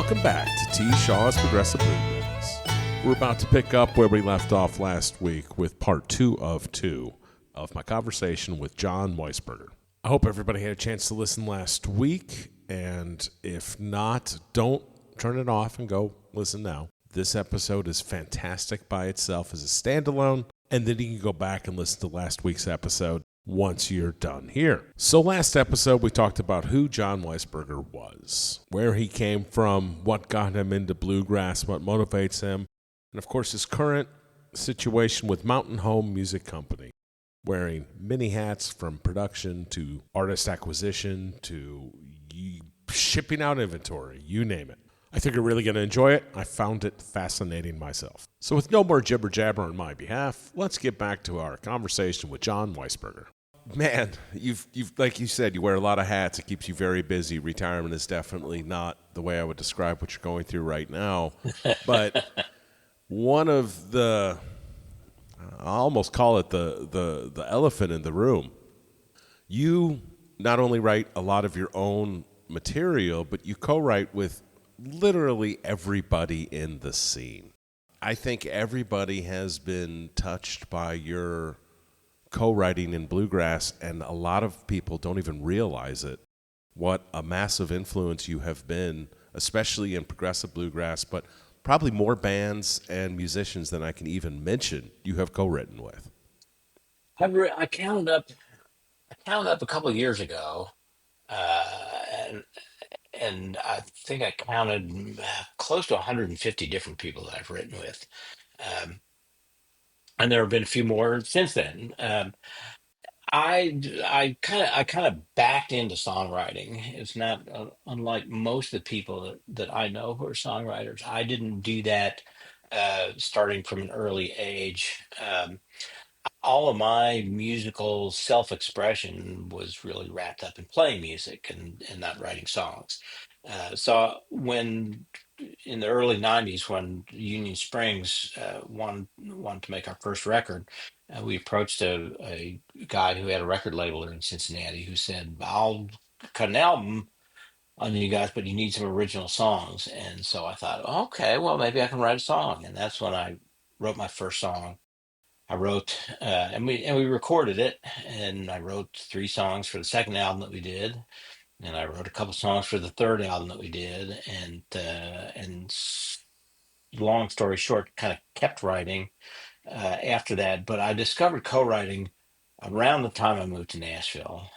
Welcome back to T. Shaw's Progressive Bluegrass. We're about to pick up where we left off last week with part 2 of my conversation with Jon Weisberger. I hope everybody had a chance to listen last week, and if not, don't turn it off and go listen now. This episode is fantastic by itself as a standalone, and then you can go back and listen to last week's episode once you're done here. So last episode, we talked about who Jon Weisberger was, where he came from, what got him into bluegrass, what motivates him, and of course his current situation with Mountain Home Music Company, wearing many hats from production to artist acquisition to shipping out inventory, you name it. I think you're really going to enjoy it. I found it fascinating myself. So with no more jibber jabber on my behalf, let's get back to our conversation with Jon Weisberger. Man, you've like you said, you wear a lot of hats. It keeps you very busy. Retirement is definitely not the way I would describe what you're going through right now. But one of the, I almost call it the elephant in the room. You not only write a lot of your own material, but you co-write with literally everybody in the scene. I think everybody has been touched by your co-writing in bluegrass, and a lot of people don't even realize it, what a massive influence you have been, especially in progressive bluegrass, but probably more bands and musicians than I can even mention you have co-written with. I counted up a couple of years ago, and I think I counted close to 150 different people that I've written with, um, and there have been a few more since then. I kind of backed into songwriting. It's not unlike most of the people that I know who are songwriters. I didn't do that starting from an early age. All of my musical self-expression was really wrapped up in playing music and not writing songs. So when in the early 90s, when Union Springs wanted to make our first record, we approached a guy who had a record label in Cincinnati who said, I'll cut an album on you guys, but you need some original songs. And so I thought, okay, well, maybe I can write a song. And that's when I wrote my first song. I wrote and we recorded it, and I wrote 3 songs for the second album that we did, and I wrote a couple songs for the third album that we did, long story short, kind of kept writing after that. But I discovered co-writing around the time I moved to Nashville,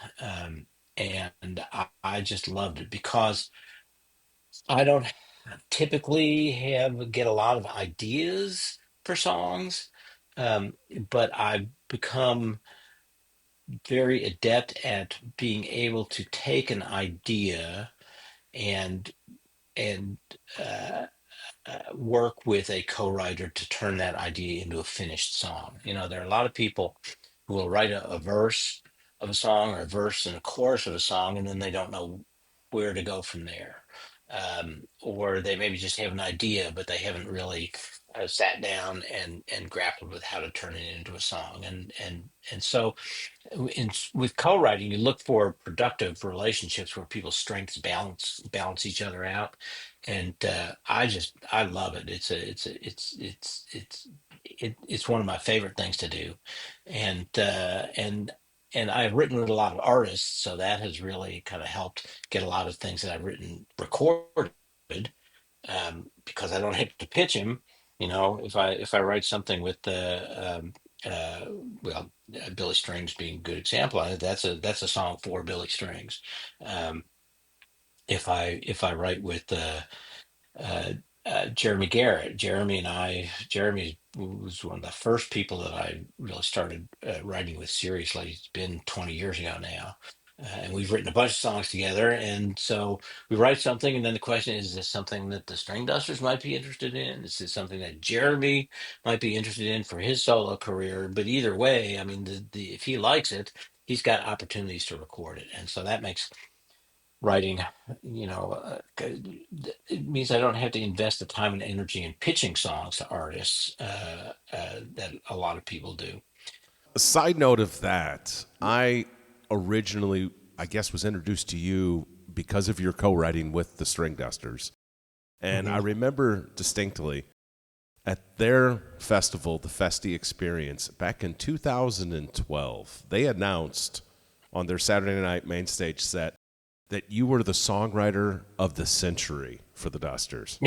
and I just loved it because I don't typically get a lot of ideas for songs, um, but I've become very adept at being able to take an idea and and uh, work with a co-writer to turn that idea into a finished song. You know, there are a lot of people who will write a verse of a song or a verse and a chorus of a song, and then they don't know where to go from there. Or they maybe just have an idea, but they haven't really sat down and grappled with how to turn it into a song. And so with co-writing, you look for productive relationships where people's strengths balance each other out, and I love it. It's one of my favorite things to do, and I've written with a lot of artists, so that has really kind of helped get a lot of things that I've written recorded, because I don't have to pitch him. You know, if I write something with the uh, well, Billy Strings being a good example, that's a song for Billy Strings. Um, if I write with uh, Jeremy Garrett. Jeremy was one of the first people that I really started writing with seriously. It's been 20 years ago now. And we've written a bunch of songs together. And so we write something, and then the question is this something that the String Dusters might be interested in? Is this something that Jeremy might be interested in for his solo career? But either way, I mean, if he likes it, he's got opportunities to record it. And so that makes writing, it means I don't have to invest the time and energy in pitching songs to artists that a lot of people do. A side note of that, I originally, I guess, was introduced to you because of your co-writing with the String Dusters. And I Hmm. remember distinctly at their festival, the Festi Experience, back in 2012, they announced on their Saturday night main stage set that you were the songwriter of the century for the Dusters.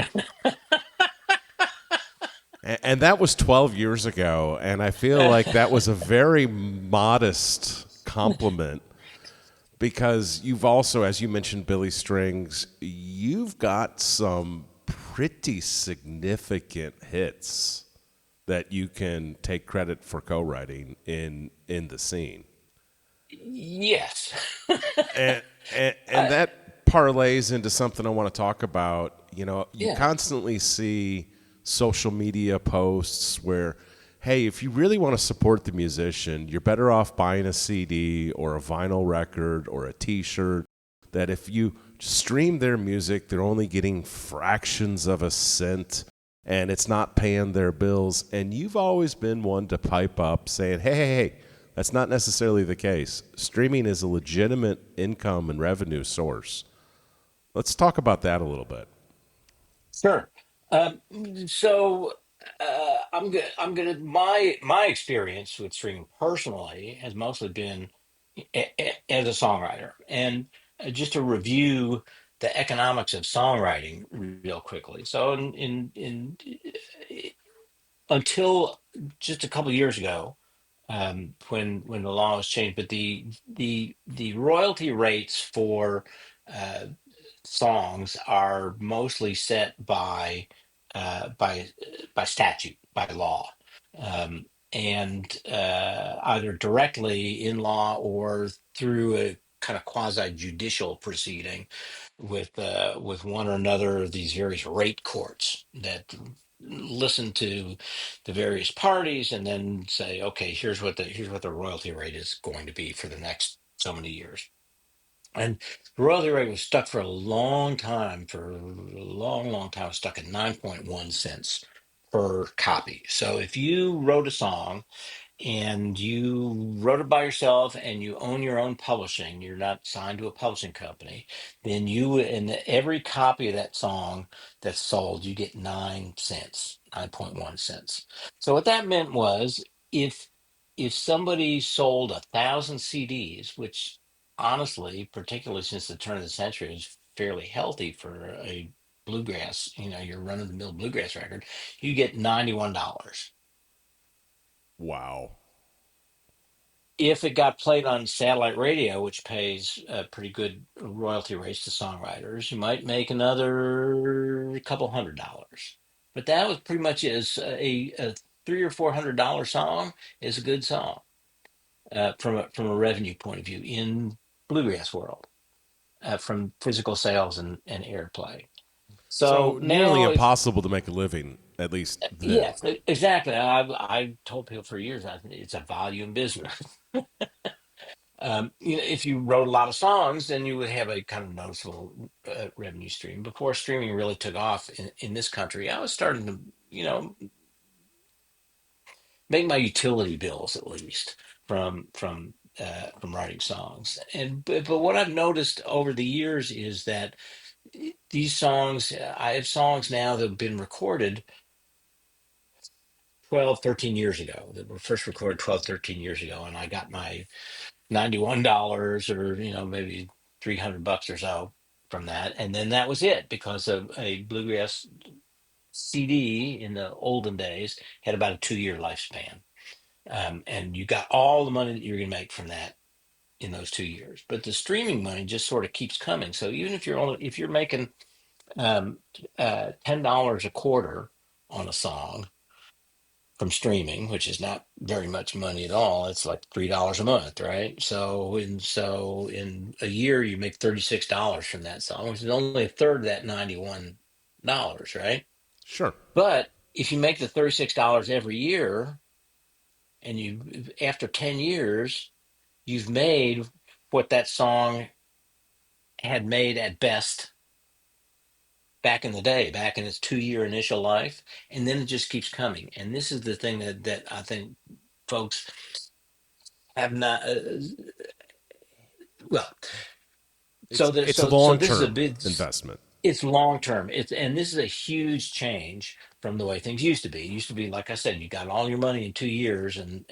And that was 12 years ago. And I feel like that was a very modest compliment because you've also, as you mentioned, Billy Strings, you've got some pretty significant hits that you can take credit for co-writing in the scene. Yes. And, and I, that parlays into something I want to talk about. You know, you yeah. constantly see social media posts where, hey, if you really want to support the musician, you're better off buying a CD or a vinyl record or a T-shirt. That if you stream their music, they're only getting fractions of a cent and it's not paying their bills. And you've always been one to pipe up saying, hey, that's not necessarily the case. Streaming is a legitimate income and revenue source. Let's talk about that a little bit. Sure. Um, so I'm gonna my experience with streaming personally has mostly been as a songwriter, and just to review the economics of songwriting real quickly. So until just a couple years ago, when the law was changed, but the royalty rates for uh, songs are mostly set uh, by by statute, by law, and either directly in law or through a kind of quasi judicial proceeding with one or another of these various rate courts that listen to the various parties and then say, okay, here's what the royalty rate is going to be for the next so many years. And the royalty rate was stuck for a long time, for a long time, stuck at 9.1 cents per copy. So if you wrote a song and you wrote it by yourself and you own your own publishing, you're not signed to a publishing company, then you, in every copy of that song that's sold, you get 9 cents, 9.1 cents. So what that meant was if somebody sold 1,000 CDs, which honestly, particularly since the turn of the century, is fairly healthy for a bluegrass, your run of the mill bluegrass record, you get $91. Wow. If it got played on satellite radio, which pays pretty good royalty rates to songwriters, you might make another couple $100. But that was pretty much as a $300 or $400 song is a good song from a revenue point of view in bluegrass world, from physical sales and airplay. So So nearly now, if impossible to make a living, at least then. yes, exactly. I told people for years it's a volume business. If you wrote a lot of songs, then you would have a kind of noticeable revenue stream. Before streaming really took off in this country, I was starting to, make my utility bills at least from writing songs. But what I've noticed over the years is that these songs, I have songs now that have been recorded 12, 13 years ago, that were first recorded 12, 13 years ago, and I got my $91 or maybe $300 or so from that, and then that was it because of a bluegrass CD in the olden days had about a 2-year lifespan, and you got all the money that you're going to make from that in those 2 years. But the streaming money just sort of keeps coming. So even if you're making um, $10 a quarter on a song from streaming, which is not very much money at all. It's like $3 a month, right? So in a year you make $36 from that song, which is only a third of that $91, right? Sure. But if you make the $36 every year and you after 10 years, you've made what that song had made at best back in the day, back in its 2-year initial life, and then it just keeps coming. And this is the thing that I think folks have not well It's so it's a so long this is a term big investment. It's long term. And this is a huge change from the way things used to be. It used to be, like I said, you got all your money in 2 years, and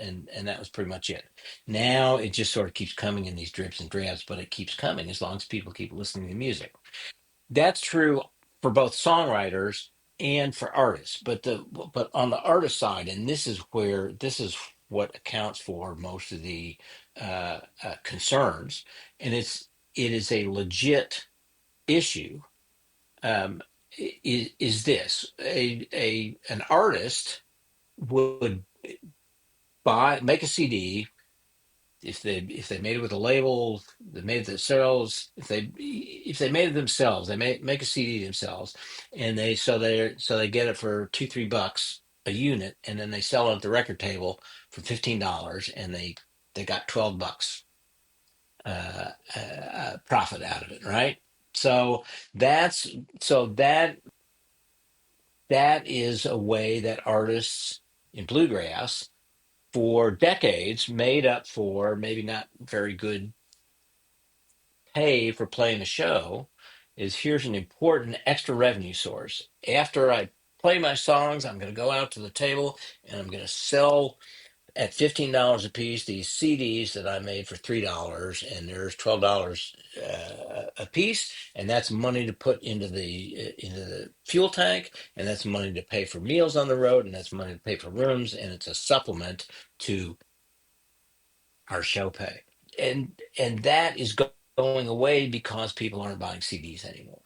that was pretty much it. Now it just sort of keeps coming in these drips and drabs, but it keeps coming as long as people keep listening to music. That's true for both songwriters and for artists. But on the artist side, and this is what accounts for most of the concerns, and it is a legit issue. Um, is this a an artist would buy make a CD if they made it with a label, they made it themselves. If they made it themselves, they make a CD themselves, and they get it for $2-3 a unit, and then they sell it at the record table for $15, and they got $12 profit out of it, right? So that's so that is a way that artists in bluegrass for decades made up for maybe not very good pay for playing a show. Is here's an important extra revenue source. After I play my songs, I'm going to go out to the table and I'm going to sell at $15 a piece these CDs that I made for $3, and there's $12 a piece, and that's money to put into the fuel tank, and that's money to pay for meals on the road, and that's money to pay for rooms, and it's a supplement to our show pay. And that is going away because people aren't buying CDs anymore.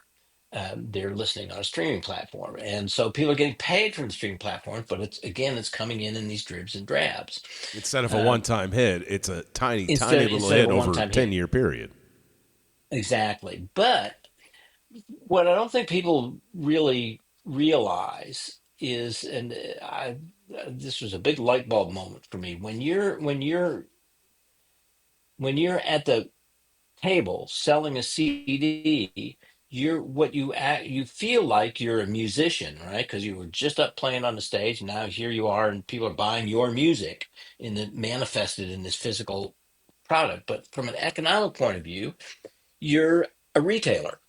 They're listening on a streaming platform, and so people are getting paid from the streaming platform. But it's coming in these dribs and drabs. Instead of a Um, one-time hit, it's a tiny, tiny little instead of hit a over a one-time hit. 10-year period. Exactly. But what I don't think people really realize is, and this was a big light bulb moment for me when you're at the table selling a CD, you feel like you're a musician, right? Because you were just up playing on the stage, and now here you are, and people are buying your music manifested in this physical product. But from an economic point of view, you're a retailer.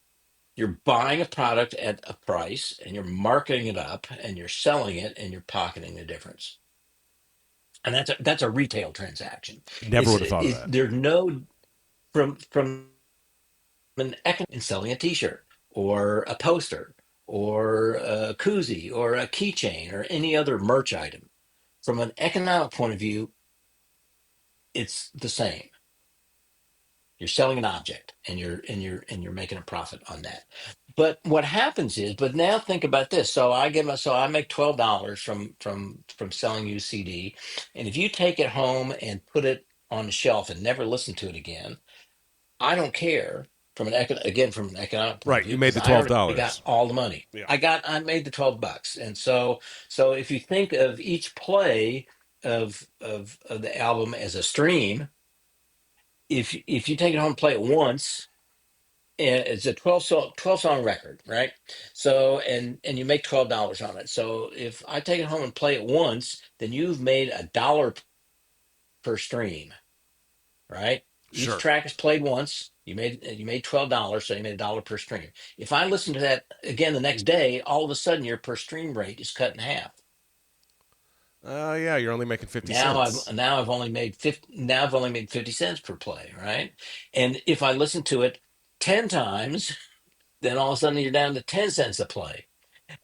You're buying a product at a price, and you're marketing it up, and you're selling it, and you're pocketing the difference. And that's a retail transaction. Never would have thought of that. There's no from an in selling a T-shirt or a poster or a koozie or a keychain or any other merch item. From an economic point of view, it's the same. You're selling an object, and you're making a profit on that. But what happens is, but now think about this. So I make $12 from selling you a CD, and if you take it home and put it on the shelf and never listen to it again, I don't care from an economic point of Right. You view made because the I twelve already got dollars. all the money. Yeah. I made the $12, and so if you think of each play of the album as a stream, if you take it home and play it once, and it's a 12 song record, right? So and you make $12 on it. So if I take it home and play it once, then you've made $1 per stream, right? Each Sure. track is played once. You made $12, so you made $1 per stream. If I listen to that again the next day, all of a sudden your per stream rate is cut in half. Yeah, you're only making 50 cents. Now I've only made 50 cents per play, right? And if I listen to it 10 times, then all of a sudden you're down to 10 cents a play.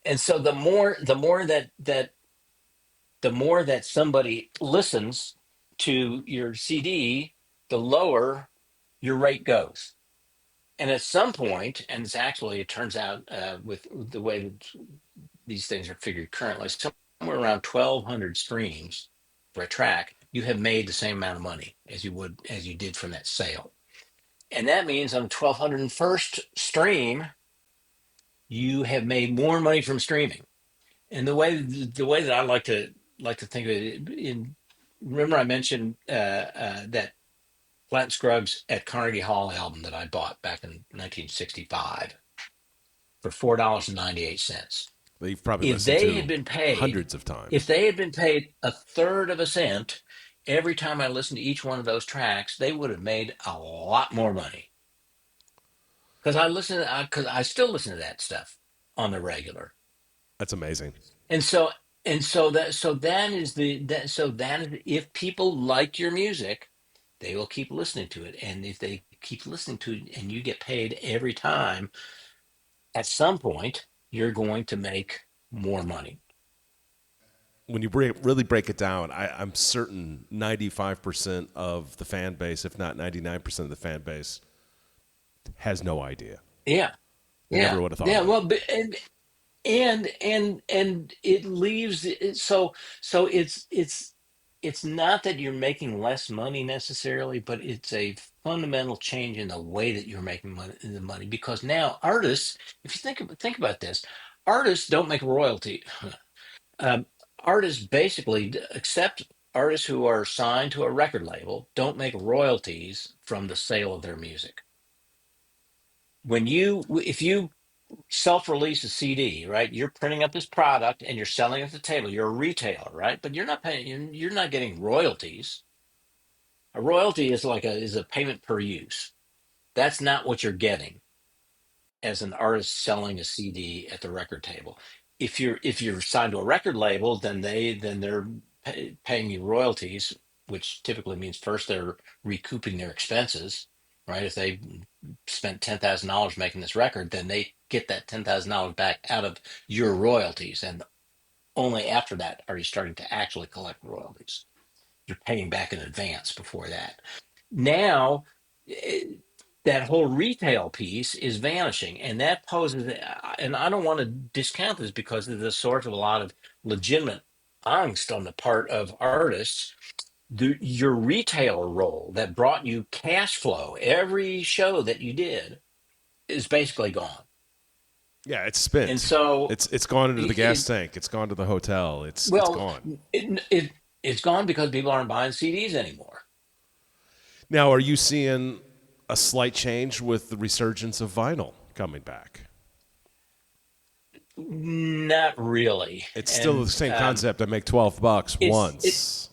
And so the more that somebody listens to your CD, the lower your rate goes. And at some point, and it turns out with the way that these things are figured currently, somewhere around 1,200 streams for a track, you have made the same amount of money as you did from that sale. And that means on the 1,201st stream, you have made more money from streaming. And the way that I like to think of it, remember I mentioned that Flat Scruggs at Carnegie Hall album that I bought back in 1965 for $4.98. That you've probably If listened they had to been paid, hundreds of if times. they had been paid a third of a cent every time I listened to each one of those tracks, they would have made a lot more money. because I still listen to that stuff on the regular. That's amazing. And so that is that is, if people like your music, they will keep listening to it. And if they keep listening to it and you get paid every time, at some point you're going to make more money. When you really break it down, I'm certain 95% of the fan base, if not 99% of the fan base, has no idea. Yeah. They never Yeah. would have thought Yeah. of it. Well, and it leaves it, so it's not that you're making less money necessarily, but it's a fundamental change in the way that you're making money, because now artists, if you think about this, artists don't make royalty. um, Artists basically, except artists who are signed to a record label, don't make royalties from the sale of their music. If you self-release a CD, right? You're printing up this product and you're selling it at the table. You're a retailer, right? But you're not paying. You're not getting royalties. A royalty is a payment per use. That's not what you're getting as an artist selling a CD at the record table. If you're signed to a record label, then they're paying you royalties, which typically means first they're recouping their expenses, right? If they spent $10,000 making this record, then they get that $10,000 back out of your royalties, and only after that are you starting to actually collect royalties. You're paying back in advance before that. Now, eh, that whole retail piece is vanishing, and that poses, and I don't want to discount this because it's the source of a lot of legitimate angst on the part of artists. Your retailer role that brought you cash flow every show that you did is basically gone. Yeah, it's And spent. so, It's gone into the gas it, tank. It's gone to the hotel. It's well, gone. it's gone because people aren't buying CDs anymore. Now, are you seeing a slight change with the resurgence of vinyl coming back? Not really. It's still the And same concept. I make $12 it once.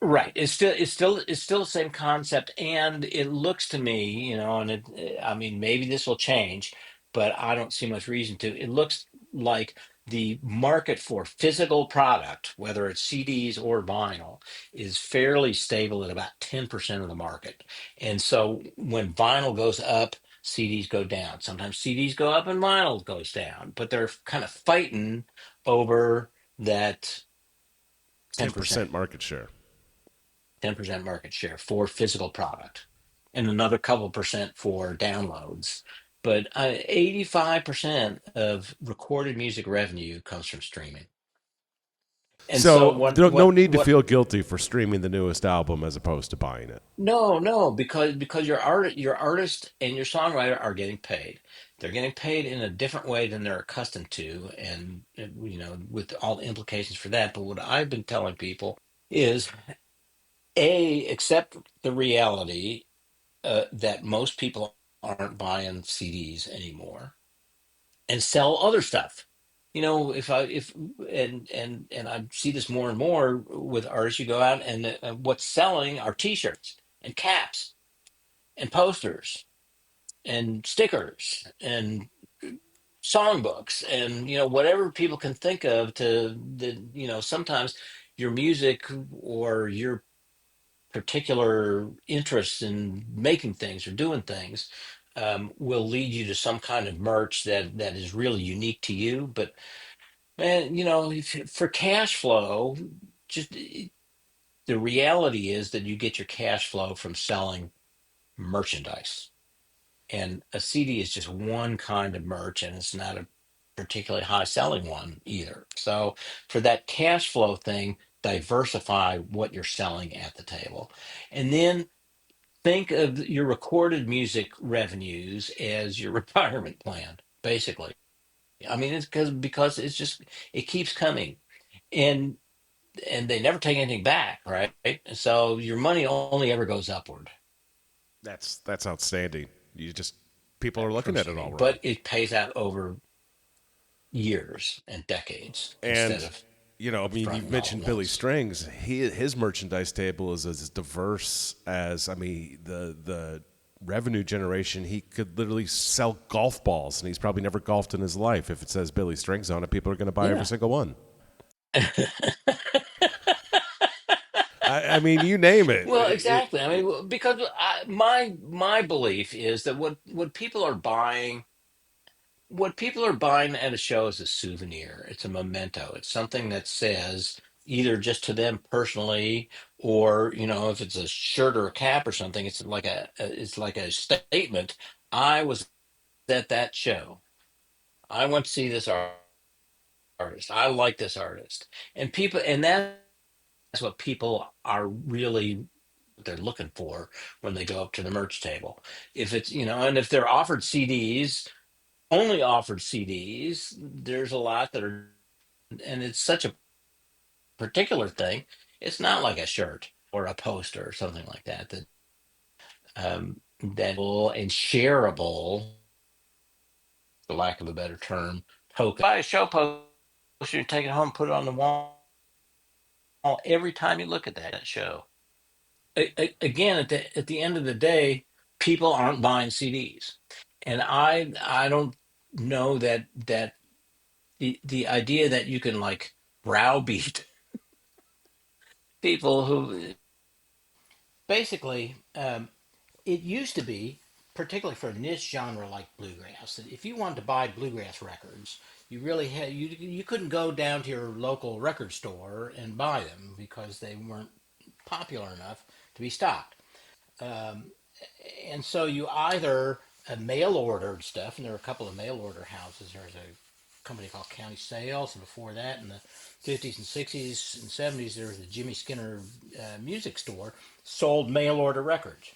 right. It's still the same concept, and it looks to me, and I mean, maybe this will change, but I don't see much reason to. It looks like the market for physical product, whether it's CDs or vinyl, is fairly stable at about 10% of the market. And so when vinyl goes up, CDs go down. Sometimes CDs go up and vinyl goes down, but they're kind of fighting over that 10%. 10% market share. 10% market share for physical product and another couple percent for downloads. But 85% of recorded music revenue comes from streaming. And so So no need to what feel guilty for streaming the newest album as opposed to buying it. no, no, because your artist and your songwriter are getting paid. They're getting paid in a different way than they're accustomed to, and with all the implications for that. But what I've been telling people is, accept the reality that most people aren't buying CDs anymore, and sell other stuff. If I if and I see this more and more with artists. You go out and what's selling are T-shirts and caps and posters and stickers and songbooks and whatever people can think of to the sometimes your music or your particular interest in making things or doing things will lead you to some kind of merch that is really unique to you. But man, for cash flow, just the reality is that you get your cash flow from selling merchandise, and a CD is just one kind of merch, and it's not a particularly high selling one either. So for that cash flow thing, diversify what you're selling at the table, and then think of your recorded music revenues as your retirement plan, basically. I mean, it's because it keeps coming, and they never take anything back, right? So your money only ever goes upward, That's outstanding. You just people are looking from at it all streaming, wrong. but it pays out over years and decades instead And of I mean, upfront you've and all at mentioned Billy once. Strings. His merchandise table is as diverse as I mean the revenue generation, he could literally sell golf balls, and he's probably never golfed in his life. If it says Billy Strings on it, people are going to buy every Yeah. single one. I mean, you name it. Well, exactly. I mean, because my belief is that what people are buying at a show is a souvenir. It's a memento. It's something that says either just to them personally, or if it's a shirt or a cap or something, it's like a statement. I was at that show. I went to see this artist. I like this artist, and that's what people are really what they're looking for when they go up to the merch table. If it's and if they're offered CDs, only offered CDs, there's a lot that are, and it's such a particular thing. It's not like a shirt or a poster or something like that that and shareable, for lack of a better term, token. Buy a show poster, take it home, put it on the wall every time you look at that show. Again, at the end of the day, people aren't buying CDs, and I don't know that the idea that you can like browbeat people who basically it used to be, particularly for a niche genre like bluegrass, that if you wanted to buy bluegrass records, you really had you couldn't go down to your local record store and buy them because they weren't popular enough to be stocked. Um, and so you either mail ordered stuff, and there were a couple of mail order houses. There was a company called County Sales, and before that, in the 50s and 60s and 70s, there was the Jimmy Skinner music store, sold mail order records.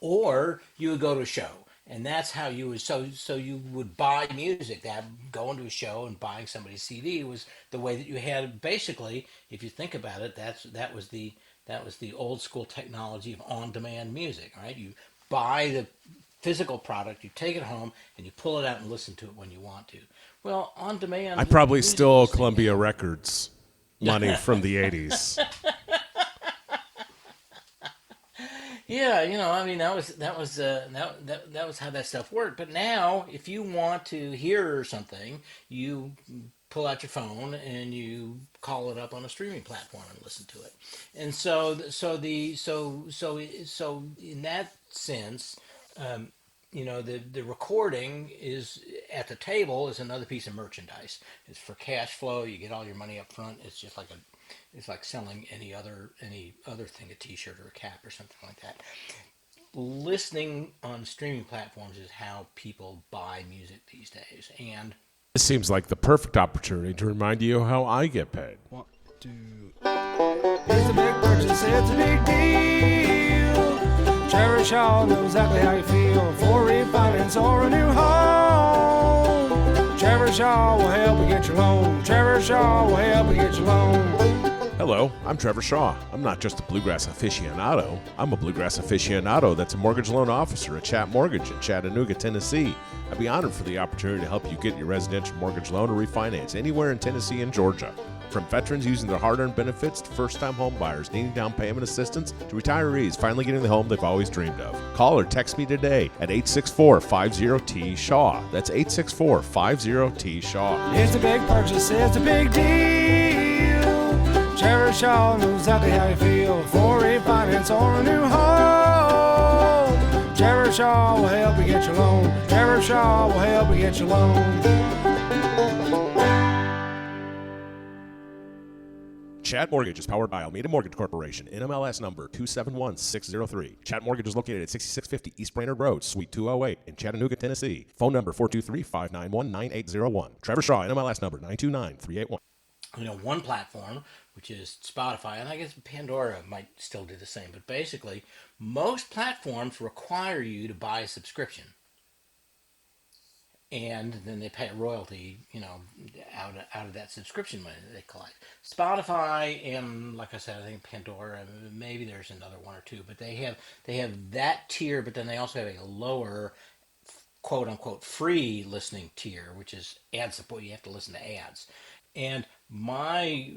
Or you would go to a show, and that's how you would so you would buy music. That going to a show and buying somebody's CD was the way that you had. Basically, if you think about it, that was the old school technology of on demand music, right? You buy the physical product, you take it home, and you pull it out and listen to it when you want to. Well, on I demand probably music still owe listening Columbia now. Records money from the 80s. Yeah, I mean that was how that stuff worked. But now, if you want to hear something, you pull out your phone and you call it up on a streaming platform and listen to it. And so in that sense, um, the recording is at the table is another piece of merchandise. It's for cash flow. You get all your money up front. It's like selling any other thing, a T-shirt or a cap or something like that. Listening on streaming platforms is how people buy music these days, and This seems like the perfect opportunity to remind you how I get paid. One, two. It's a big purchase, it's a big deal. Trevor Shaw knows exactly how you feel for refinance or a new home. Trevor Shaw will help you get your loan. Trevor Shaw will help you get your loan. Hello, I'm Trevor Shaw. I'm not just a bluegrass aficionado. I'm a bluegrass aficionado that's a mortgage loan officer at Chat Mortgage in Chattanooga, Tennessee. I'd be honored for the opportunity to help you get your residential mortgage loan or refinance anywhere in Tennessee and Georgia. From veterans using their hard-earned benefits to first-time home buyers needing down payment assistance to retirees finally getting the home they've always dreamed of. Call or text me today at 864-50-TSHAW. That's 864-50-TSHAW. It's a big purchase, it's a big deal. Trevor Shaw knows exactly how you feel for refinance or a new home. Trevor Shaw will help you get your loan. Trevor Shaw will help you get your loan. Chat Mortgage is powered by Almeida Mortgage Corporation, NMLS number 271603. Chat Mortgage is located at 6650 East Brainerd Road, Suite 208 in Chattanooga, Tennessee. Phone number 423-591-9801. Trevor Shaw, NMLS number 929381. one platform, which is Spotify, and I guess Pandora might still do the same, but basically, most platforms require you to buy a subscription, and then they pay a royalty, out of that subscription money that they collect. Spotify and, like I said, I think Pandora, maybe there's another one or two, but they have that tier, but then they also have a lower quote unquote free listening tier, which is ad support. You have to listen to ads. And I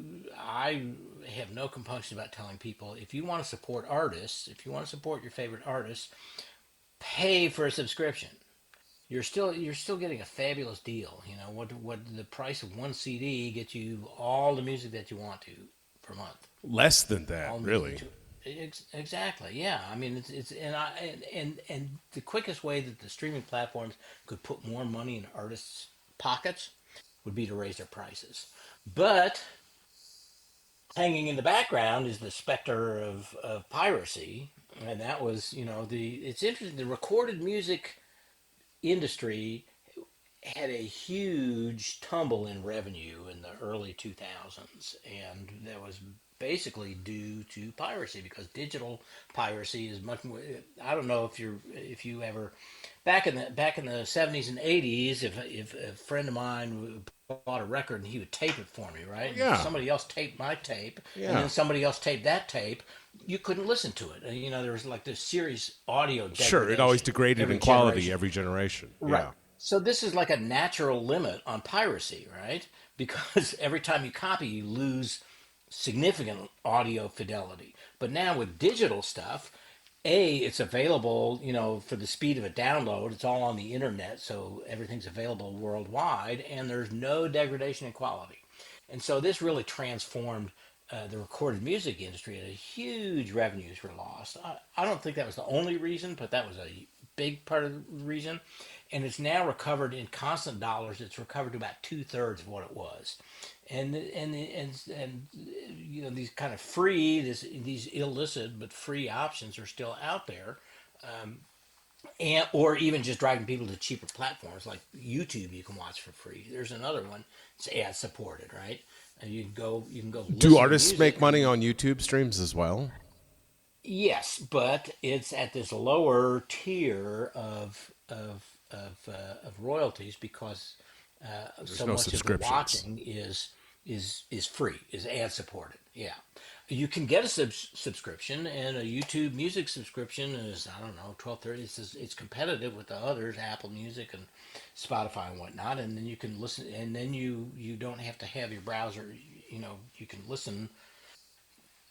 have no compunction about telling people, if you want to support artists, if you want to support your favorite artists, pay for a subscription, you're still getting a fabulous deal. What the price of one CD gets you all the music that you want to per month. Less than that, All the music really. that exactly, yeah. I mean, it's and the quickest way that the streaming platforms could put more money in artists' pockets would be to raise their prices. But hanging in the background is the specter of piracy, and that was, the it's interesting. The recorded music industry had a huge tumble in revenue in the early 2000s, and that was basically due to piracy, because digital piracy is much more. I don't know if you ever, back in the 70s and 80s, if a friend of mine bought a record and he would tape it for me, right, Oh, and if yeah. somebody else taped my tape and Yeah. then somebody else taped that tape, you couldn't listen to it. There was like this serious audio Sure, it always degradation degraded every in quality generation. every generation. Right. Yeah. So this is like a natural limit on piracy, right? Because every time you copy, you lose significant audio fidelity. But now with digital stuff, it's available, for the speed of a download. It's all on the internet, so everything's available worldwide, and there's no degradation in quality. And so this really transformed the recorded music industry, and a huge revenues were lost. I don't think that was the only reason, but that was a big part of the reason. And it's now recovered in constant dollars. It's recovered to about two-thirds of what it was. And these kind of these illicit but free options are still out there, and or even just driving people to cheaper platforms like YouTube. You can watch for free. There's another one. It's ad supported, right? And you can go Do listen to artists make music. money on YouTube streams as well? Yes, but it's at this lower tier of royalties, because There's so no much of the subscriptions. watching is free, is ad supported. Yeah, you can get a subscription, and a YouTube Music subscription is, I don't know, 12.30. It's competitive with the others, Apple Music and Spotify and whatnot, and then you can listen, and then you don't have to have your browser. You can listen,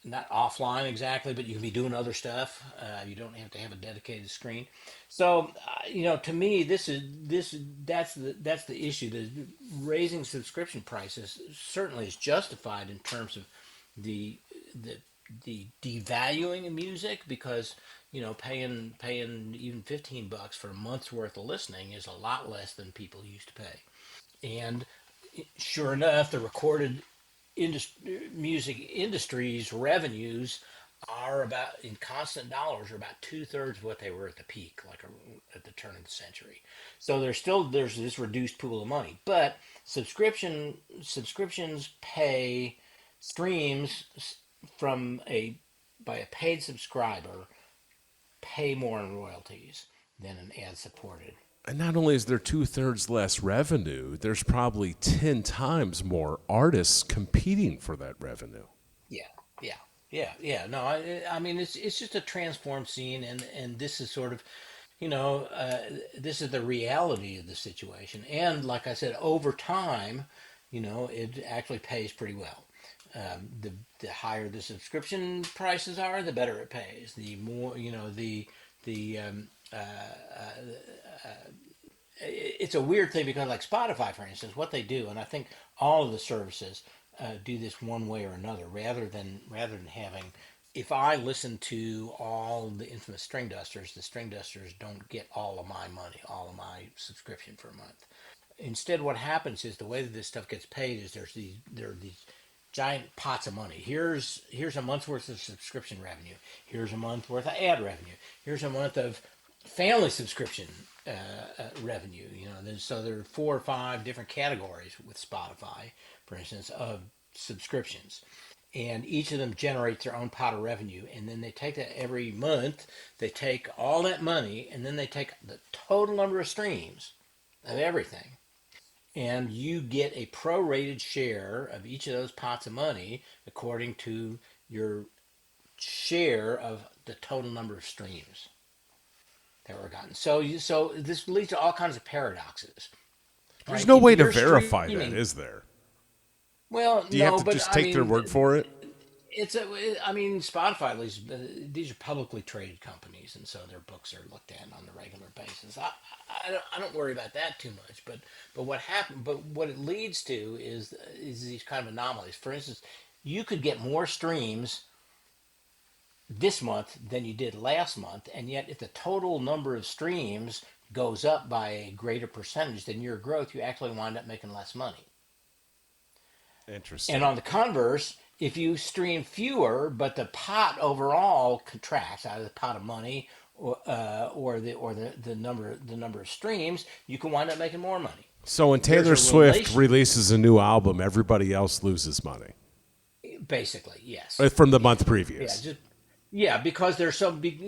not offline exactly, but you can be doing other stuff. You don't have to have a dedicated screen. So, to me, that's the issue. The raising subscription prices certainly is justified in terms of the the the devaluing of music, because paying even $15 for a month's worth of listening is a lot less than people used to pay. And sure enough, the recorded music industry's revenues are about, in constant dollars, are about two-thirds of what they were at the peak, like at the turn of the century. So there's this reduced pool of money, but subscriptions pay streams from a by a paid subscriber pay more in royalties than an ad supported. And not only is there two-thirds less revenue, there's probably 10 times more artists competing for that revenue. Yeah, yeah, yeah. No, I mean, it's just a transformed scene, and this is sort of, this is the reality of the situation. And like I said, over time, it actually pays pretty well. The higher the subscription prices are, the better it pays. The more, the it's a weird thing, because like Spotify, for instance, what they do, and I think all of the services do this one way or another, rather than having. If I listen to all the infamous string dusters, the string dusters don't get all of my money, all of my subscription for a month. Instead, what happens is, the way that this stuff gets paid is, there are these giant pots of money. Here's a month's worth of subscription revenue. Here's a month worth of ad revenue. Here's a month of family subscription revenue. So there are four or five different categories with Spotify, for instance, of subscriptions, and each of them generates their own pot of revenue. And then they take that every month. They take all that money, and then they take the total number of streams of everything, and you get a prorated share of each of those pots of money according to your share of the total number of streams that were gotten. So this leads to all kinds of paradoxes, There's right? no If way to you're verify that, streaming, is there? well, Do you have no, to but just I take their mean, word for it? I mean, Spotify, at least, these are publicly traded companies, and so their books are looked at on a regular basis. I don't worry about that too much, but what it leads to is these kind of anomalies. For instance, you could get more streams this month than you did last month, and yet if the total number of streams goes up by a greater percentage than your growth, you actually wind up making less money. And Interesting. on the converse, if you stream fewer, but the pot overall contracts, out of the pot of money, or the number of streams, you can wind up making more money. So when There's Taylor a Swift relation, releases a new album, everybody else loses money basically, yes, from the month yeah, previous. just yeah, because there's some big,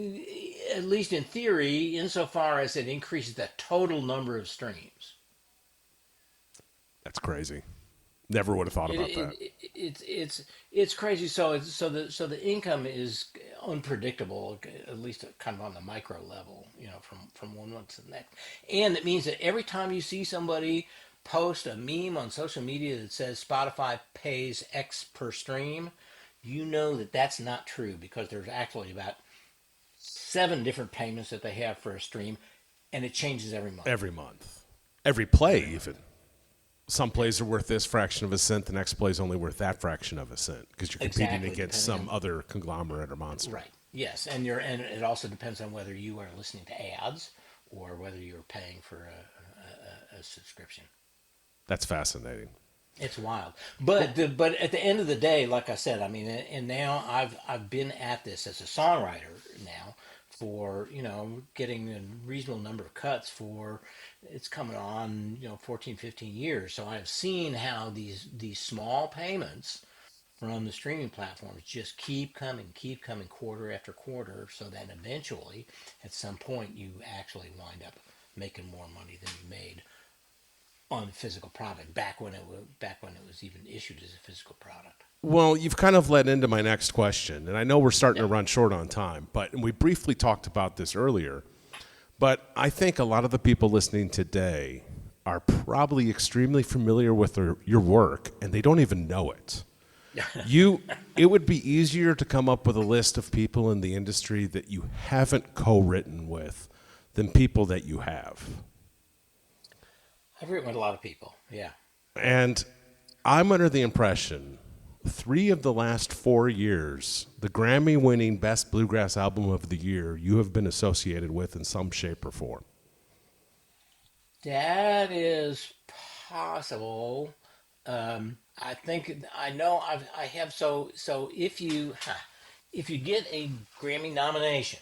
at least in theory, insofar as it increases the total number of streams. That's crazy. Never would have thought It, about it, that. it it's crazy. So the income is unpredictable, at least kind of on the micro level, from one month to the next. And it means that every time you see somebody post a meme on social media that says Spotify pays X per stream, you know that that's not true, because there's actually about seven different payments that they have for a stream, and it changes every month. Every month. Every play, Every month. even. Some Yeah, plays are worth this fraction of a cent. The next play is only worth that fraction of a cent because you're competing exactly. against Depending some on other conglomerate or monster. Right. Yes, and it also depends on whether you are listening to ads or whether you're paying for a subscription. That's fascinating. It's wild, but at the end of the day, like I said, I mean, and now I've been at this as a songwriter now for getting a reasonable number of cuts for it's coming on 14, 15 years. So I've seen how these small payments from the streaming platforms just keep coming quarter after quarter, so that eventually, at some point, you actually wind up making more money than you made on the physical product back when it was even issued as a physical product. Well, you've kind of led into my next question, and I know we're starting to Yeah. run short on time, but we briefly talked about this earlier. But I think a lot of the people listening today are probably extremely familiar with your work, and they don't even know it. It would be easier to come up with a list of people in the industry that you haven't co-written with than people that you have. I've written with a lot of people. Yeah. And I'm under the impression 3 of the last 4 years, the Grammy-winning Best Bluegrass Album of the Year, you have been associated with in some shape or form. That is possible. I think I know I have so if you get a Grammy nomination,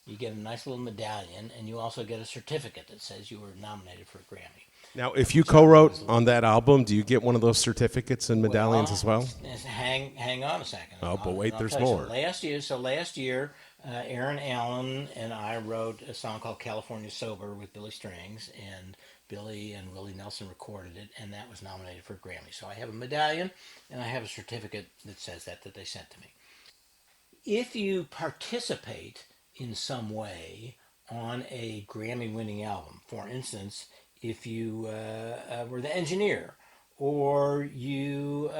you get a nice little medallion, and you also get a certificate that says you were nominated for a Grammy, Now, if you which I think is co-wrote on that album, do you get one of those certificates and medallions as well. well? Hang on a second, Oh, but and wait, I'll there's tell you. more. Last year, Aaron Allen and I wrote a song called "California Sober" with Billy Strings, and Billy and Willie Nelson recorded it, and that was nominated for a Grammy. So I have a medallion, and I have a certificate that says that they sent to me. If you participate in some way on a Grammy winning album, for instance, if you were the engineer, or you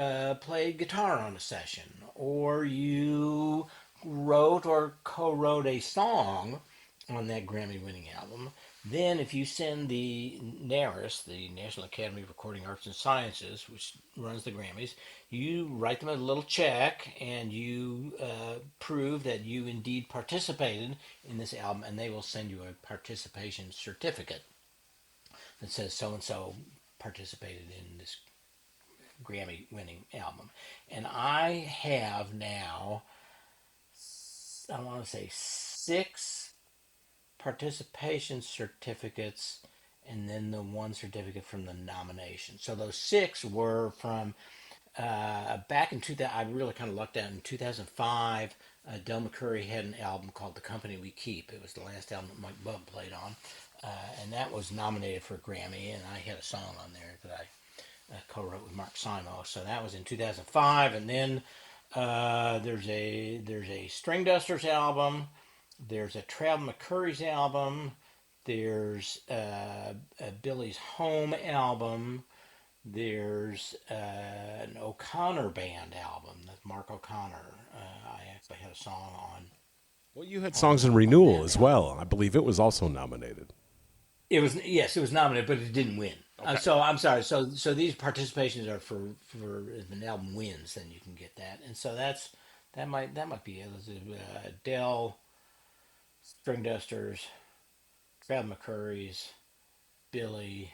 played guitar on a session, or you wrote or co wrote a song on that Grammy winning album, then if you send the NARAS, the National Academy of Recording Arts and Sciences, which runs the Grammys, you write them a little check and you prove that you indeed participated in this album, and they will send you a participation certificate that says so and so participated in this Grammy winning album. And I have now, I want to say, 6 participation certificates, and then the one certificate from the nomination. So those 6 were from back in 2000. I really kind of lucked out in 2005. Del McCoury had an album called "The Company We Keep." It was the last album that Mike Bub played on, and that was nominated for a Grammy. And I had a song on there that I co-wrote with Mark Simo. So that was in 2005. And then there's a String Dusters album. There's a Trav McCurry's album. There's Billy's Home album. There's an O'Connor band album. That's Mark O'Connor. I actually had a song Well, you had songs in on renewal that as album. well. I believe it was also nominated. It was, yes, it was nominated, but it didn't win. Okay. So I'm sorry. So these participations are for if an album wins, then you can get that. And so that might be it. Dell, String Dusters, Trav McCurry's, Billy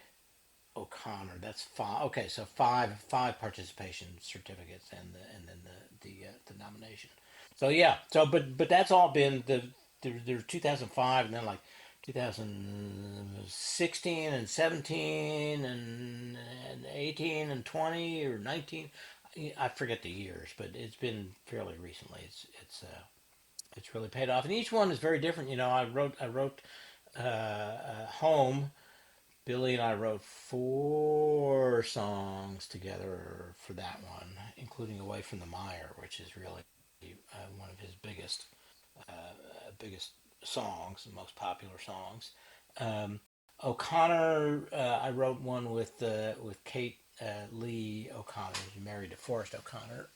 O'Connor. That's five. Okay, so five participation certificates and then the nomination. So yeah. So but that's all been there's 2005 and then like 2016 and 17 and 18 and 20 or 19. I forget the years, but it's been fairly recently. It's really paid off, and each one is very different. I wrote Home. Billy and I wrote four songs together for that one, including Away from the Mire, which is really one of his biggest songs, the most popular songs. Um, O'Connor, I wrote one with Kate Lee O'Connor, who's married to Forrest O'Connor,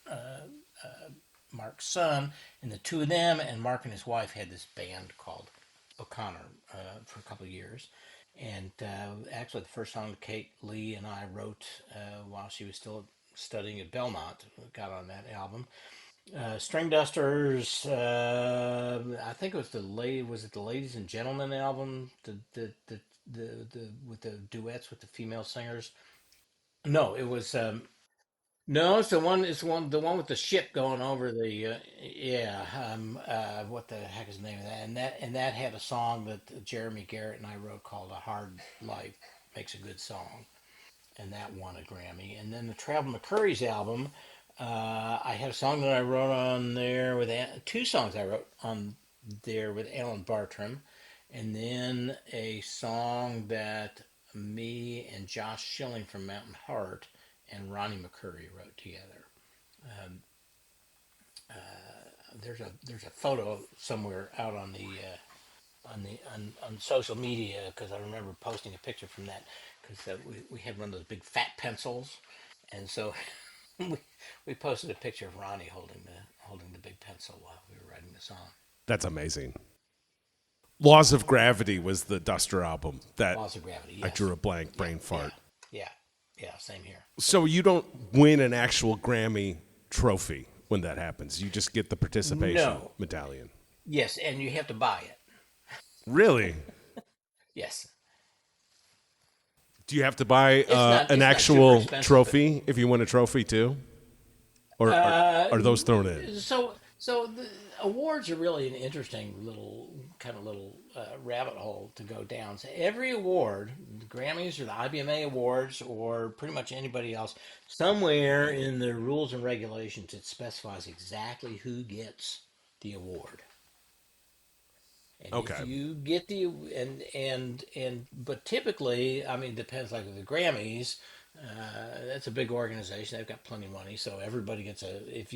Mark's son, and the two of them and Mark and his wife had this band called O'Connor for a couple of years. And actually, the first song Kate Lee and I wrote while she was still studying at Belmont got on that album. String Dusters, I think it was was it the Ladies and Gentlemen album, the with the duets with the female singers. No, it was no, it's the one. It's the one with the ship going over the. Yeah. What the heck is the name of that? And that had a song that Jeremy Garrett and I wrote called "A Hard Life Makes a Good Song," and that won a Grammy. And then the Travel McCurry's album, I had a song that I wrote on there with two songs I wrote on there with Alan Bartram, and then a song that me and Josh Schilling from Mountain Heart and Ronnie McCurry wrote together. Um, there's a photo somewhere out on social media because I remember posting a picture from that because we had one of those big fat pencils, and so we, we posted a picture of Ronnie holding the big pencil while we were writing the song. That's amazing. Laws of Gravity was the Duster album that Laws of Gravity, I yes, drew a blank yeah, brain yeah, fart. yeah, yeah. Same here. So you don't win an actual Grammy trophy when that happens. You just get the participation No, medallion. yes, and you have to buy it. Really? Yes, Do you have to buy it's not an it's not super actual expensive, but trophy if you win a trophy too, or uh, are those thrown in? so the awards are really an interesting little rabbit hole to go down. So every award, the Grammys or the IBMA awards or pretty much anybody else, somewhere in the rules and regulations, it specifies exactly who gets the award. And if Okay, you get the and but typically, I mean, it depends. Like with the Grammys, that's a big organization. They've got plenty of money, so everybody gets a. If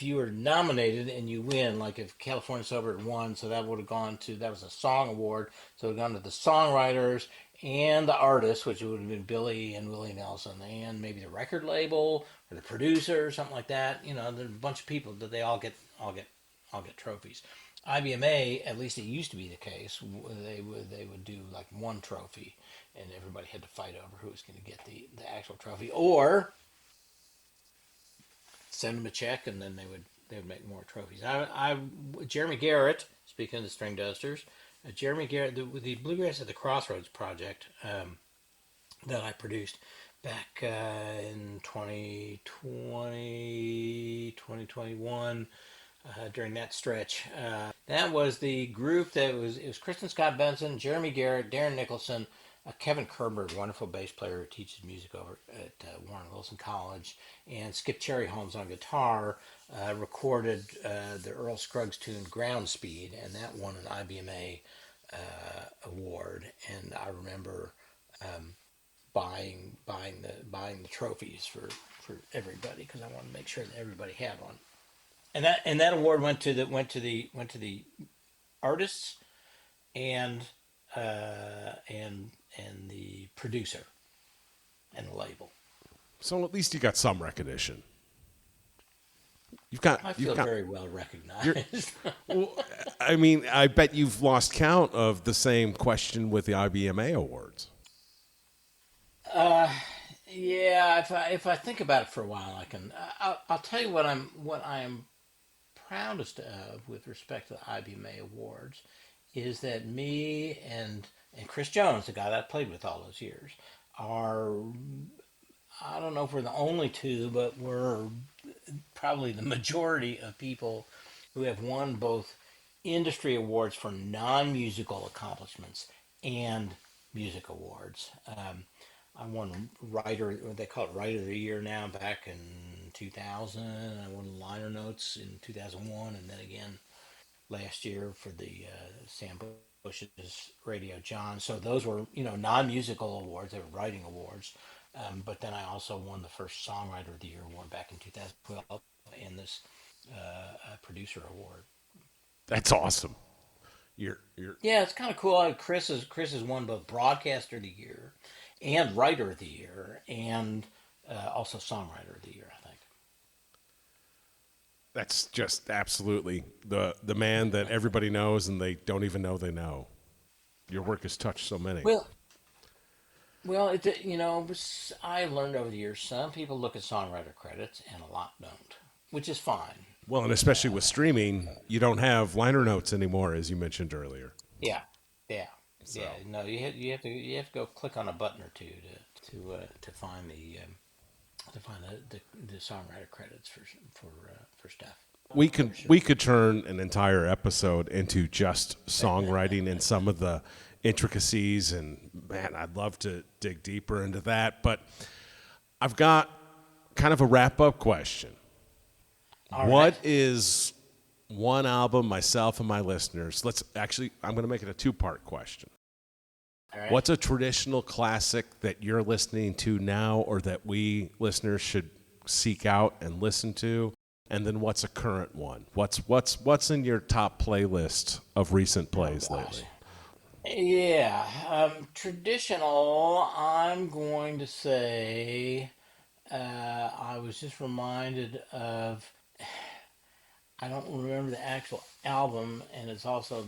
you are nominated and you win, like if California Sober won, so that would have gone to that was a song award, so it would have gone to the songwriters and the artists, which would have been Billy and Willie Nelson, and maybe the record label or the producer or something like that. There's a bunch of people that they all get trophies. IBMA, at least it used to be the case, they would do like one trophy, and everybody had to fight over who was going to get the actual trophy, or send them a check, and then they would make more trophies. Jeremy Garrett, speaking of the String Dusters, Jeremy Garrett, the Bluegrass at the Crossroads project that I produced back in 2020 2021 during that stretch. That was the group it was Kristen Scott Benson, Jeremy Garrett, Darren Nicholson, Kevin Kerber, wonderful bass player who teaches music over at Warren Wilson College, and Skip Cherry Holmes on guitar, recorded the Earl Scruggs tune Ground Speed, and that won an IBMA award. And I remember buying the trophies for everybody because I wanted to make sure that everybody had one. And that award went to the artists and and the producer, and the label. So at least you got some recognition. I feel very well recognized. Well, I mean, I bet you've lost count of the same question with the IBMA awards. Yeah, if I think about it for a while, I can. I'll tell you what I am proudest of with respect to the IBMA awards is that me and Chris Jones, the guy that I played with all those years, are, I don't know if we're the only two, but we're probably the majority of people who have won both industry awards for non-musical accomplishments and music awards. I won writer, they call it writer of the year now, back in 2000. I won liner notes in 2001, and then again last year for the Sam Bush's Radio John. So those were, non-musical awards. They were writing awards. But then I also won the first Songwriter of the Year award back in 2012 and this producer award. That's awesome. You're Yeah, it's kind of cool. Chris has won both Broadcaster of the Year and Writer of the Year and also Songwriter of the Year, I think. That's just absolutely the man that everybody knows and they don't even know they know. Your work has touched so many. Well, I learned over the years, some people look at songwriter credits and a lot don't, which is fine. Well, and especially with streaming, you don't have liner notes anymore, as you mentioned earlier. Yeah, yeah, So yeah. No, you have to go click on a button or two to find the songwriter credits for stuff. we could turn an entire episode into just songwriting and some of the intricacies, and man, I'd love to dig deeper into that. But I've got kind of a wrap-up question. All What right. is one album myself and my listeners? I'm going to make it a two-part question. All right. What's a traditional classic that you're listening to now or that we listeners should seek out and listen to? And then what's a current one? What's in your top playlist of recent plays lately? Yeah, traditional. I'm going to say I was just reminded of. I don't remember the actual album, and it's also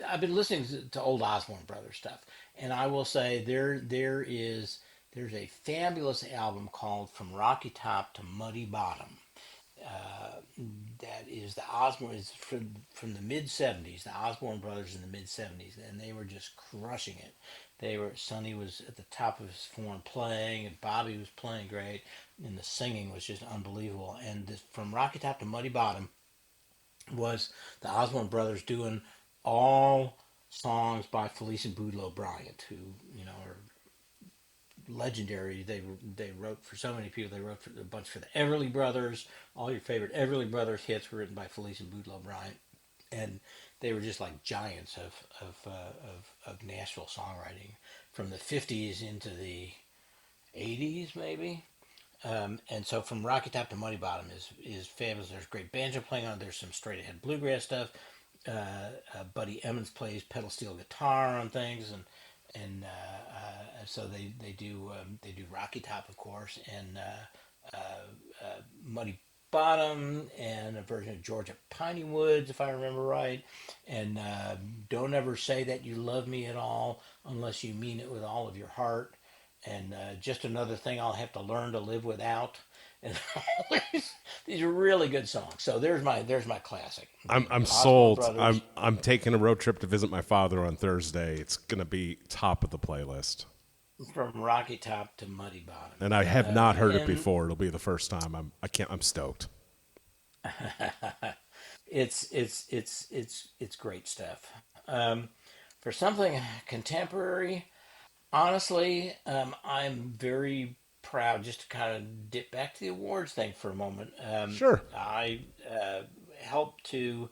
I've been listening to old Osborne Brothers stuff, and I will say there's a fabulous album called From Rocky Top to Muddy Bottom. That is the Osborne is from the mid '70s, the Osborne Brothers in the mid '70s, and they were just crushing it. Sonny was at the top of his form playing, and Bobby was playing great, and the singing was just unbelievable. And from Rocky Top to Muddy Bottom was the Osborne Brothers doing all songs by Felice and Boudleaux Bryant, who are legendary. They wrote for so many people. They wrote for a bunch for the Everly Brothers. All your favorite Everly Brothers hits were written by Felice and Boudleaux Bryant, and they were just like giants of Nashville songwriting from the '50s into the '80s, maybe. And so from Rocky Top to Muddy Bottom is fabulous. There's great banjo playing on it. There's some straight ahead bluegrass stuff. Buddy Emmons plays pedal steel guitar on things, and so they do Rocky Top, of course, and Muddy Bottom, and a version of Georgia Piney Woods, if I remember right, and Don't Ever Say That You Love Me at All Unless You Mean It With All of Your Heart, and Just Another Thing I'll Have to Learn to Live Without. And these are really good songs. So there's my classic. I'm Osborne sold. Brothers. I'm taking a road trip to visit my father on Thursday. It's going to be top of the playlist. From Rocky Top to Muddy Bottom. And I have not heard it And before. It'll be the first time. I'm stoked. it's great stuff. For something contemporary, honestly, I'm very proud just to kind of dip back to the awards thing for a moment. Sure. I helped to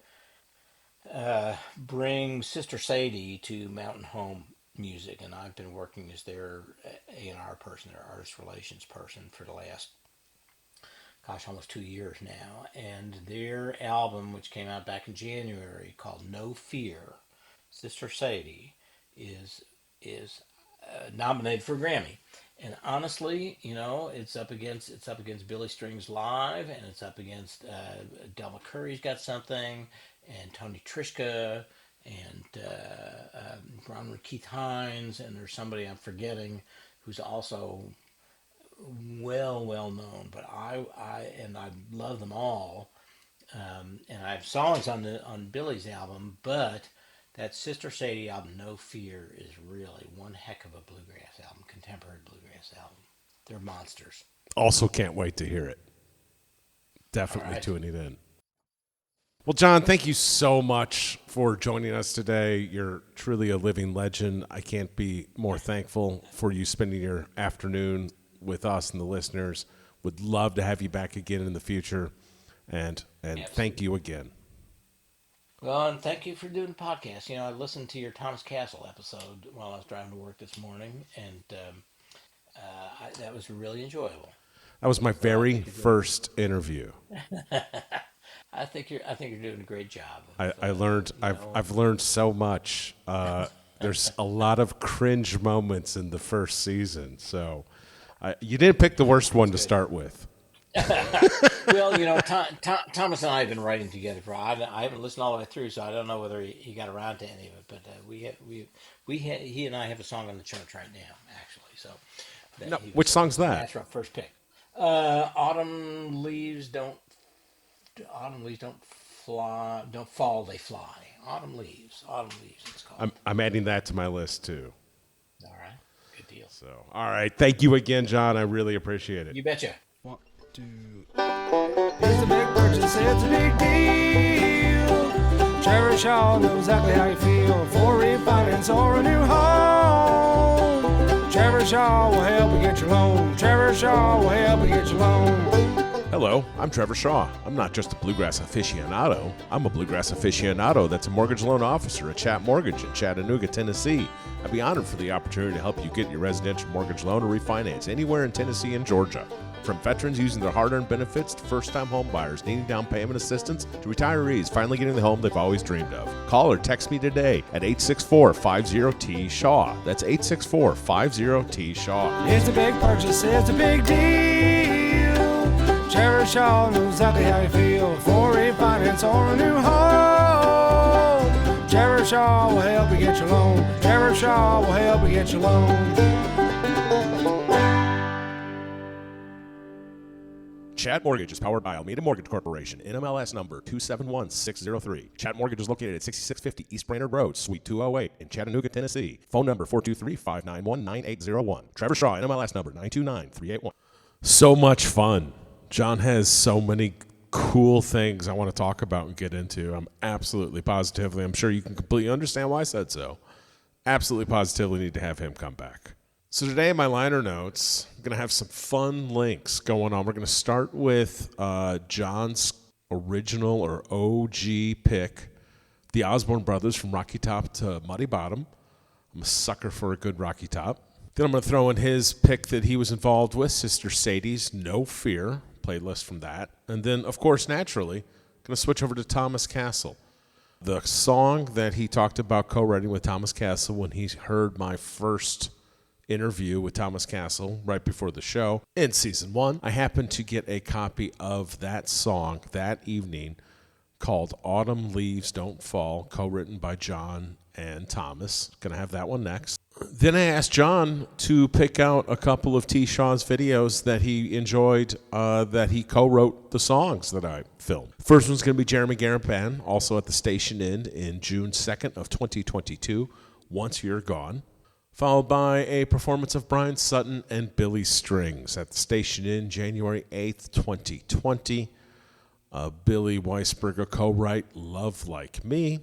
bring Sister Sadie to Mountain Home Music, and I've been working as their A&R person, their artist relations person, for the last, almost 2 years now. And their album, which came out back in January, called No Fear, Sister Sadie, is nominated for a Grammy. And honestly, it's up against Billy Strings Live, and it's up against Del McCurry's got something, and Tony Trischka, and Ron Keith Hines, and there's somebody I'm forgetting who's also well known. But I love them all, and I have songs on Billy's album, but that Sister Sadie album, No Fear, is really one heck of a bluegrass album, contemporary bluegrass album. They're monsters. Also, can't wait to hear it. All Definitely right. tuning in. Well, John, thank you so much for joining us today. You're truly a living legend. I can't be more thankful for you spending your afternoon with us and the listeners. Would love to have you back again in the future. And thank Absolutely. you again. Well, and thank you for doing the podcast. I listened to your Thomas Castle episode while I was driving to work this morning, and that was really enjoyable. That was my So I very think you're doing. first interview. I think you're doing a great job of I learned I've learned so much. There's a lot of cringe moments in the first season, so you didn't pick the worst one to good. start with. Well, Thomas and I have been writing together for. I haven't listened all the way through, so I don't know whether he got around to any of it. But he and I have a song on the chart right now, actually. So that No, which song's that? that's our first pick. Autumn leaves don't. Autumn leaves don't fly. Don't fall. They fly. Autumn leaves. Autumn leaves. It's called. I'm adding that to my list too. All right. Good deal. So, all right, thank you again, John. I really appreciate it. You betcha. One, two. It's a big purchase, it's a big deal. Cherish all, know exactly how you feel for refinance or a new home. Cherish all will help you get your loan. Cherish all will help you get your loan. Hello, I'm Trevor Shaw. I'm not just a bluegrass aficionado. I'm a bluegrass aficionado that's a mortgage loan officer at Chat Mortgage in Chattanooga, Tennessee. I'd be honored for the opportunity to help you get your residential mortgage loan or refinance anywhere in Tennessee and Georgia. From veterans using their hard-earned benefits to first-time home buyers needing down payment assistance to retirees finally getting the home they've always dreamed of. Call or text me today at 864-50-TSHAW. That's 864-50-TSHAW. It's a big purchase, it's a big deal. Cherish all, know exactly how you feel for refinance or a new home. Cherish all will help you get your loan. Cherish all will help you get your loan. Chat Mortgage is powered by Almeida Mortgage Corporation, NMLS number 271603. Chat Mortgage is located at 6650 East Brainerd Road, Suite 208 in Chattanooga, Tennessee. Phone number 423-591-9801. Trevor Shaw, NMLS number 929381. So much fun. John has so many cool things I want to talk about and get into. I'm I'm sure you can completely understand why I said so. Absolutely positively need to have him come back. So today in my liner notes, I'm going to have some fun links going on. We're going to start with John's original or OG pick, the Osborne Brothers from Rocky Top to Muddy Bottom. I'm a sucker for a good Rocky Top. Then I'm going to throw in his pick that he was involved with, Sister Sadie's No Fear, playlist from that. And then, of course, naturally, going to switch over to Thomas Castle. The song that he talked about co-writing with Thomas Castle when he heard my first interview with Thomas Castle right before the show in season 1. I happened to get a copy of that song that evening called Autumn Leaves Don't Fall, co-written by John and Thomas. Gonna have that one next. Then I asked John to pick out a couple of T. Shaw's videos that he enjoyed, that he co-wrote the songs that I filmed. First one's going to be Jeremy Garapan, also at the Station Inn in June 2nd of 2022, Once You're Gone. Followed by a performance of Brian Sutton and Billy Strings at the Station Inn January 8th, 2020. Billy Weisberger co-write Love Like Me.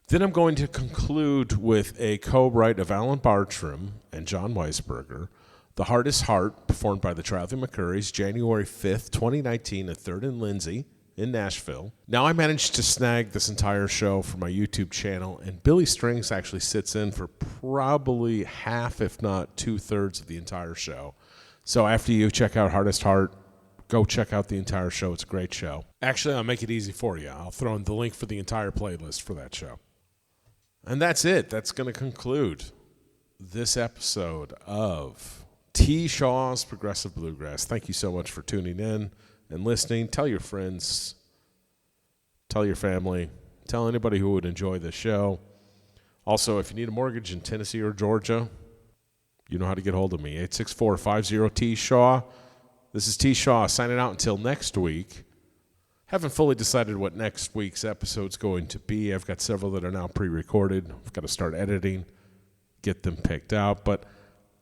Then I'm going to conclude with a co-write of Alan Bartram and Jon Weisberger, The Hardest Heart, performed by the Traveling McCurrys, January 5th, 2019 at 3rd and Lindsay in Nashville. Now I managed to snag this entire show for my YouTube channel, and Billy Strings actually sits in for probably half, if not 2/3 of the entire show. So after you check out Hardest Heart, go check out the entire show. It's a great show. Actually, I'll make it easy for you. I'll throw in the link for the entire playlist for that show. And that's it. That's going to conclude this episode of T. Shaw's Progressive Bluegrass. Thank you so much for tuning in and listening. Tell your friends, tell your family, tell anybody who would enjoy this show. Also, if you need a mortgage in Tennessee or Georgia, you know how to get hold of me, 864-50-T-SHAW. This is T. Shaw signing out until next week. Haven't fully decided what next week's episode's going to be. I've got several that are now pre-recorded. I've got to start editing, get them picked out. But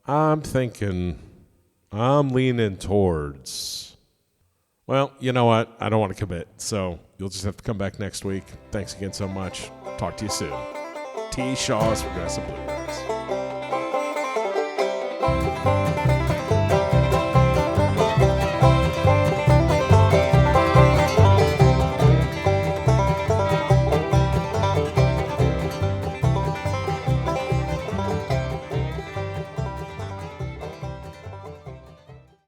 I'm leaning towards, well, you know what? I don't want to commit. So you'll just have to come back next week. Thanks again so much. Talk to you soon. T. Shaw's Progressive Bluegrass.